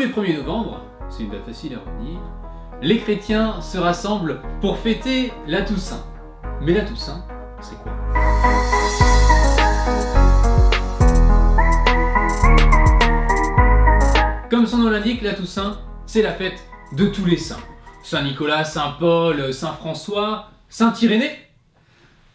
les 1er novembre, c'est une date facile à retenir, les chrétiens se rassemblent pour fêter la Toussaint. Mais la Toussaint, c'est quoi? Comme son nom l'indique, la Toussaint, c'est la fête de tous les saints. Saint Nicolas, Saint Paul, Saint François, Saint Irénée,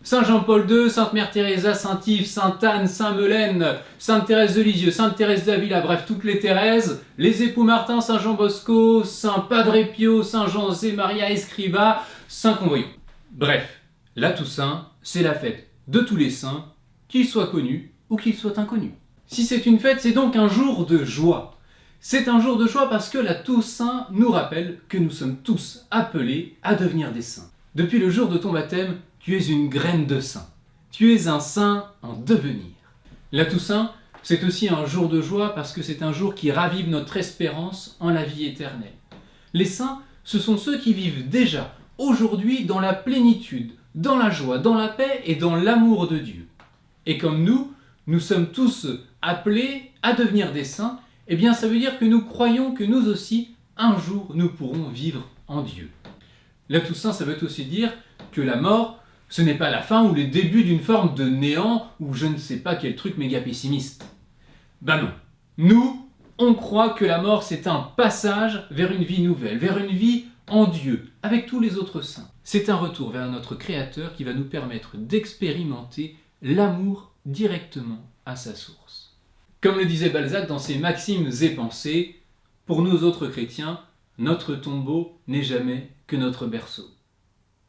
Saint Jean-Paul II, Sainte Mère Teresa, Saint Yves, Sainte Anne, Saint Melaine, Sainte Thérèse de Lisieux, Sainte Thérèse d'Avila, bref, toutes les Thérèses, les époux Martin, Saint Jean Bosco, Saint Padre Pio, Saint José Maria Escrivá, Saint Convoyant. Bref, la Toussaint, c'est la fête de tous les saints, qu'ils soient connus ou qu'ils soient inconnus. Si c'est une fête, c'est donc un jour de joie. C'est un jour de joie parce que la Toussaint nous rappelle que nous sommes tous appelés à devenir des saints. Depuis le jour de ton baptême, tu es une graine de saint. Tu es un saint en devenir. La Toussaint, c'est aussi un jour de joie parce que c'est un jour qui ravive notre espérance en la vie éternelle. Les saints, ce sont ceux qui vivent déjà, aujourd'hui, dans la plénitude, dans la joie, dans la paix et dans l'amour de Dieu. Et comme nous sommes tous appelés à devenir des saints, eh bien ça veut dire que nous croyons que nous aussi, un jour, nous pourrons vivre en Dieu. La Toussaint, ça veut aussi dire que la mort, ce n'est pas la fin ou le début d'une forme de néant ou je ne sais pas quel truc méga pessimiste. Ben non. Nous, on croit que la mort, c'est un passage vers une vie nouvelle, vers une vie en Dieu, avec tous les autres saints. C'est un retour vers notre Créateur qui va nous permettre d'expérimenter l'amour directement à sa source. Comme le disait Balzac dans ses Maximes et Pensées, pour nous autres chrétiens, notre tombeau n'est jamais que notre berceau.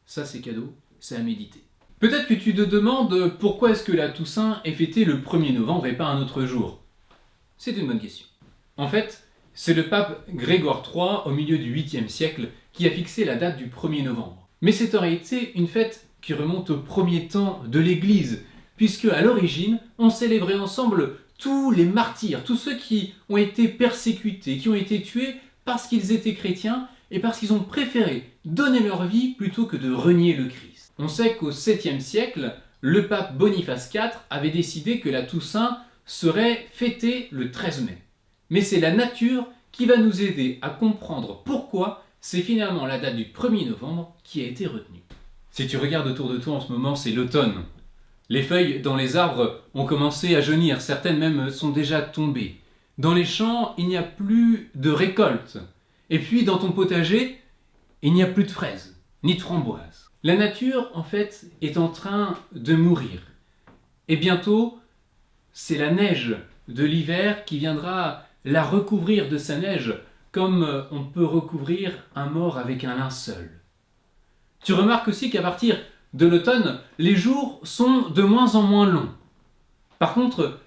Ça c'est cadeau, c'est à méditer. Peut-être que tu te demandes pourquoi est-ce que la Toussaint est fêtée le 1er novembre et pas un autre jour. C'est une bonne question. En fait, c'est le pape Grégoire III au milieu du 8e siècle qui a fixé la date du 1er novembre. Mais c'est en réalité une fête qui remonte au premier temps de l'Église, puisque à l'origine, on célébrait ensemble tous les martyrs, tous ceux qui ont été persécutés, qui ont été tués parce qu'ils étaient chrétiens et parce qu'ils ont préféré donner leur vie plutôt que de renier le Christ. On sait qu'au 7e siècle, le pape Boniface IV avait décidé que la Toussaint serait fêtée le 13 mai. Mais c'est la nature qui va nous aider à comprendre pourquoi c'est finalement la date du 1er novembre qui a été retenue. Si tu regardes autour de toi en ce moment, c'est l'automne. Les feuilles dans les arbres ont commencé à jaunir, certaines même sont déjà tombées. Dans les champs, il n'y a plus de récolte. Et puis dans ton potager, il n'y a plus de fraises, ni de framboises. La nature, en fait, est en train de mourir. Et bientôt, c'est la neige de l'hiver qui viendra la recouvrir de sa neige, comme on peut recouvrir un mort avec un linceul. Tu remarques aussi qu'à partir de l'automne, les jours sont de moins en moins longs. Par contre,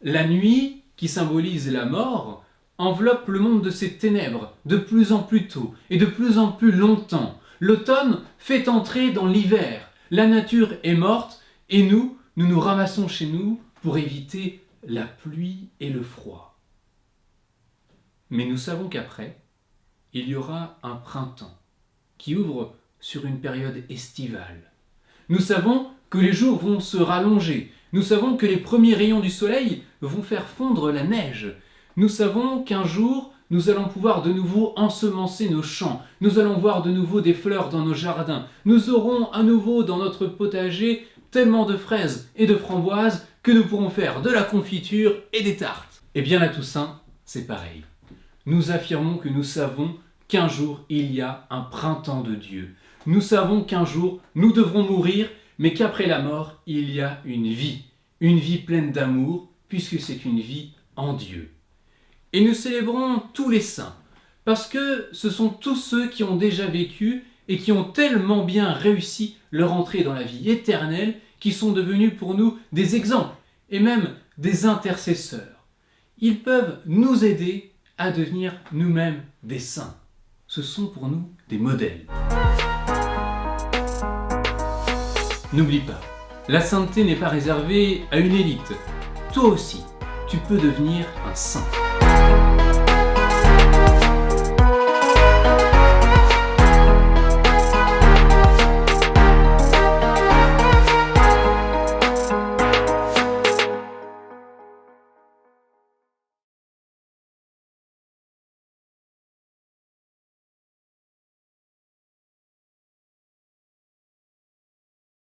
la nuit, qui symbolise la mort, enveloppe le monde de ses ténèbres de plus en plus tôt et de plus en plus longtemps. L'automne fait entrer dans l'hiver. La nature est morte et nous nous ramassons chez nous pour éviter la pluie et le froid. Mais nous savons qu'après, il y aura un printemps qui ouvre sur une période estivale. Nous savons que les jours vont se rallonger. Nous savons que les premiers rayons du soleil vont faire fondre la neige. Nous savons qu'un jour, nous allons pouvoir de nouveau ensemencer nos champs. Nous allons voir de nouveau des fleurs dans nos jardins. Nous aurons à nouveau dans notre potager tellement de fraises et de framboises que nous pourrons faire de la confiture et des tartes. Eh bien la Toussaint, c'est pareil. Nous affirmons que nous savons qu'un jour il y a un printemps de Dieu. Nous savons qu'un jour nous devrons mourir, mais qu'après la mort, il y a une vie pleine d'amour, puisque c'est une vie en Dieu. Et nous célébrons tous les saints, parce que ce sont tous ceux qui ont déjà vécu et qui ont tellement bien réussi leur entrée dans la vie éternelle, qui sont devenus pour nous des exemples, et même des intercesseurs. Ils peuvent nous aider à devenir nous-mêmes des saints. Ce sont pour nous des modèles. N'oublie pas, la sainteté n'est pas réservée à une élite. Toi aussi, tu peux devenir un saint.